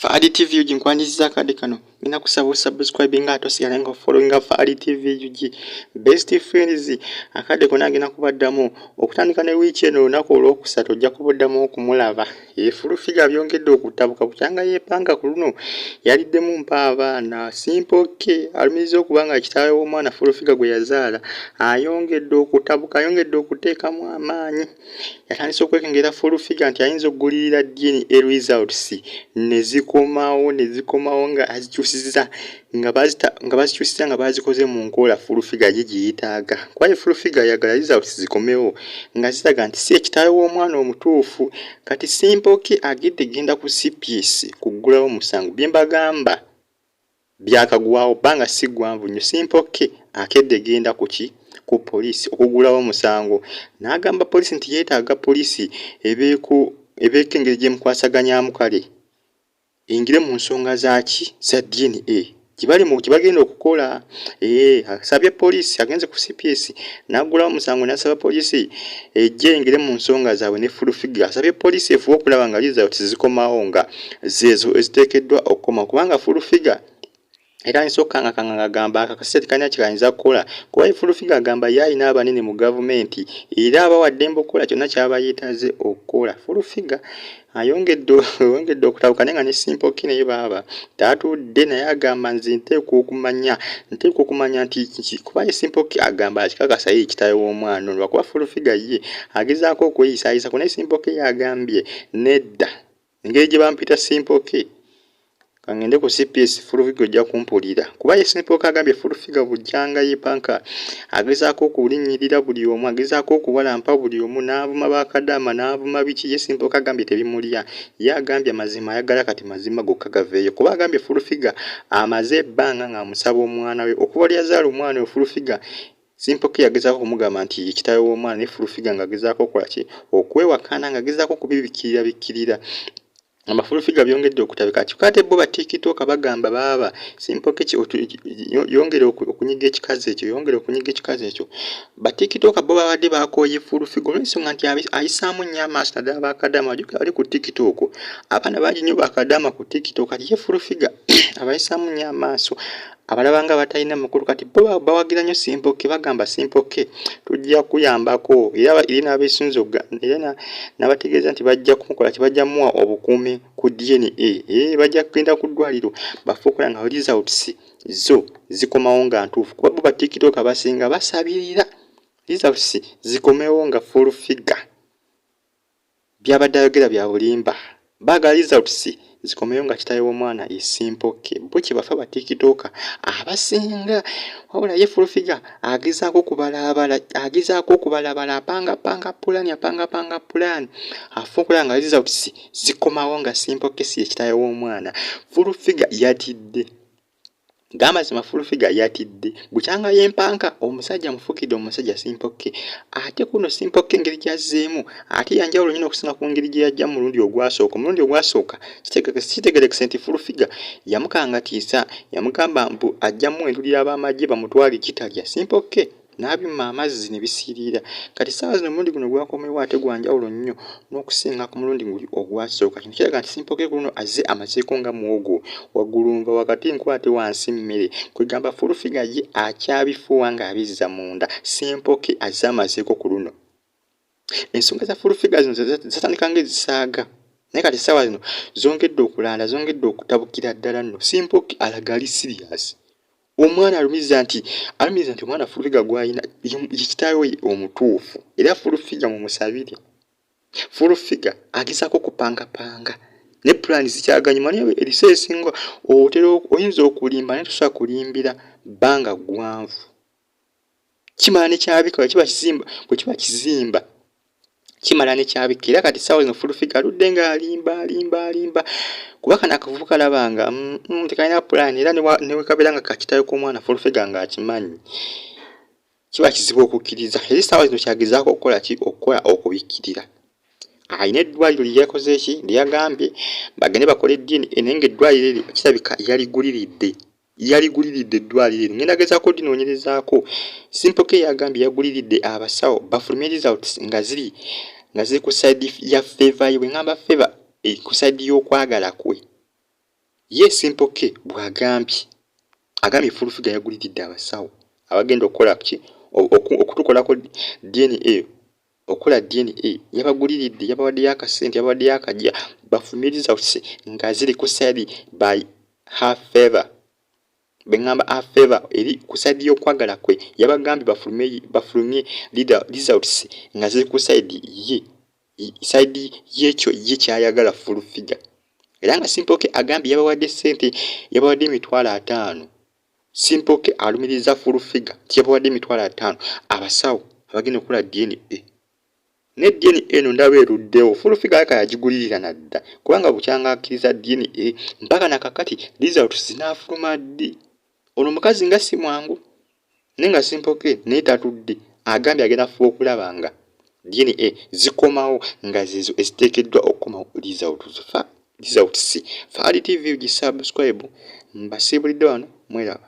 Fadi TV yuji nkwaniriza akadde kano nina kusaba subscribe nga tosigala nga following Fadi TV yuji best friends akadde kona agenda kubaddamu okutandika ne week eno olunaku olwokusatu ojja kubaddamu okumulaba efulufiga byongedde okutabuka kukyanga yepanga ku luno yaliddemu mpaaba simple K alumiriza okubanga kitaawe w'omwana fulufiga gwe yazaala ayongedde okutabuka ayongedde okuteekamu amaanyi yatandise okwekengera fulufiga nti ayinza okugulirira DNA results nezikomawo nga azikyusiza nga bazikyusiza nga bazikoze mu nkola fulufiga giyitaaga kwaye fulufiga yagala results zikomewo nga ziraga nti si ekitaawe w'omwana omutuufu kati simple K agidde genda ku CPS kuggulawo musango bye mbagamba byakagwawo banga si gwanvu nnyo simple K akedde genda ku poliisi okugulawo musango n'agamba poliisi nti yeetaaga poliisi ebeeko engeri gye mukwasaganyamu kale ingire mu nsonga zaki za DNA kibagenda okukola asabye poliisi agenze ku CPS n'agulawo musango n'asaba poliisi ejje ingire mu nsonga zaabwe ne fulufiga asabye poliisi efuba okulaba nga results zikomawo nga zeezo eziteekeddwa okukoma kubanga fulufiga era nsooka nga agamba akakaseti kanya kikayinza kukola kuba fulufiga agamba yalina abanene mu gavumenti era abawadde okukola kyonna kyaba yeetaze okukola fulufiga ayongedde okutabuka nenga ne simple K naye baaba tatudde naye agamba nze nteekwa okumanya nti kuba simple K agamba akikakasa ye kitaawe w'omwana ono lwakuba fulufiga ye agezaako okweyisaayisa ku ne simple K yagambye nedda engeri gye bampita simple K kangende ku CPS fulufiga ojja kumpulira kuba ye simple K agambye fulufiga bujjanga yepanka agezaako okulinyirira buli omu agezaako okubalampa buli omu n'avuma bakadama n'avuma biki ye simple K agambye tebimulya ye agambye amazima ayagala kati mazima gokka gaveeyo kuba agambye fulufiga amaze ebbanga ng'amusaba omwana we okuba lyazaala omwana we fulufiga simple K agezaako okumugamba nti kitaawe w'omwana ne fulufiga ng'agezaako okukola ki okwewakana ng'agezaako okubibikirira amafulufiga byongedde okutabika kikate bo ba TikTok bagamba baba simple K yongere okunyiga ekikazi ekyo ba TikTok bo babadde bakoye fulufiga olw'ensonga nti ayisaamu nnyo amaaso naddala bakadama ali ku TikTok abaana bangi nnyo bakadama ku TikTok ati ye fulufiga abayisaamu nnyo amaaso abalabanga batalina makulu kati bo bawagira nnyo simple K bagamba simple K tujja kuyambako era n'abeesunzo era n'abategeeza nti bajja kumukola kibajja muwa obukuumi ku DNA bajja kugenda ku ddwaliro bafuukola nga results zo zikomawo nga ntuufu kuba bo ba TikTok abasinga basabirira results zikomewo nga fulufiga byabadde ayogera bya bulimba baagala results zikomeyo nga kitaawe w'omwana simple K bo kye bafa ba TikTok abasinga wabula ye fulufiga agezaako okubalabala apanga plan afuukola nga results zikomawo nga simple K si kitaawe w'omwana fulufiga yatidde gamazima fulufiga yatidde bukyanga yempanka omusajja mufukidde omusajja simple K ate kuno simple K ngeri gyazzeemu ate yanjawulo nnyo okusinga ku ngeri gye yajja mu mulundi ogwasooka kitegerekese nti fulufiga yamukangatiisa yamugamba mbu ajjamu endulira ab'amagye bamutwale kitalya simple K n'abima amazzi ne bisiirira kati ssaawa zino omulundi guno gwakomewo ate gwanjawulo nnyo n'okusinga ku mulundi ogwasooka kino kiraga nti simple K guno azze amazeeko nga muwogo waggulumva wakati nkwate wansi mmere kwegamba fulufiga ye akyabifuuwa ng'abizza munda simple K azze amazeeko ku luno ensonga za fulufiga zino zatandika ng'ezisaaga naye kati ssaawa zino zongedde okulanda zongedde okutabukira ddala nno simple K alaga ali serious omwana alumiriza nti omwana fulufiga gw'ayina kitaawe omutuufu era fulufiga mumusabire fulufiga agezaako kupangapanga ne plan zikyaganyuma naye Ereese esinga oyinza okulimba naye tosobola kulimbira bbanga ggwanvu kimala ne kyabika bwe kiba kizimba kimala ne kyabika era kati ssaawa zino fulufiga aludde nga alimba kuba kana akavubuka alabanga tekalina plan era ne wekabeera nga kakitaawe k'omwana fulufiga ng'akimanyi kiba kizibu okukkiriza era essaawa zino kyagezaako okukola okubikkirira alina eddwaliro lye yakoze lye yagambye bagende bakole DNA naye ng'eddwaliro eryo kirabika yaliguliridde eddwaliro eryo ngenda gezaako linoonyerezaako simple K yagambye yaguliridde abasawo bafulumye results nga ziri ku side ya favor ye bwe ngamba favor ku side y'okwagala kwe ye Simple K agambye full figure yaguliridde abasawo abagenda okukola ki okutukolako DNA okola DNA yabaguliridde yabawadde yakasente yabawadde yakajja bafulumye results nga ziri ku side by half favor bengamba half favor eri ku side y'okwagala kwe yabagambye bafulumye results nga ziri ku side side y'ekyo ye kyayagala full figure era nga Simple K agambye yabawadde sente yabawadde $5,000 Simple K alumiriza full figure yabawadde $5,000 abasawo abagenda okukola DNA ne DNA eno ndaba eruddewo full figure yaka yagigulirira nadda kubanga bukyanga akkiriza DNA mpaka nakakati results zinaafuluma ddi ono mukazi nga si mwangu nenga Simple K naye tatudde agambye agenda fuba okulaba nga DNA zikomawo nga zezo eziteekeddwa okukomawo results Faali TV gisubscribe mbasiibulidde wano mweraba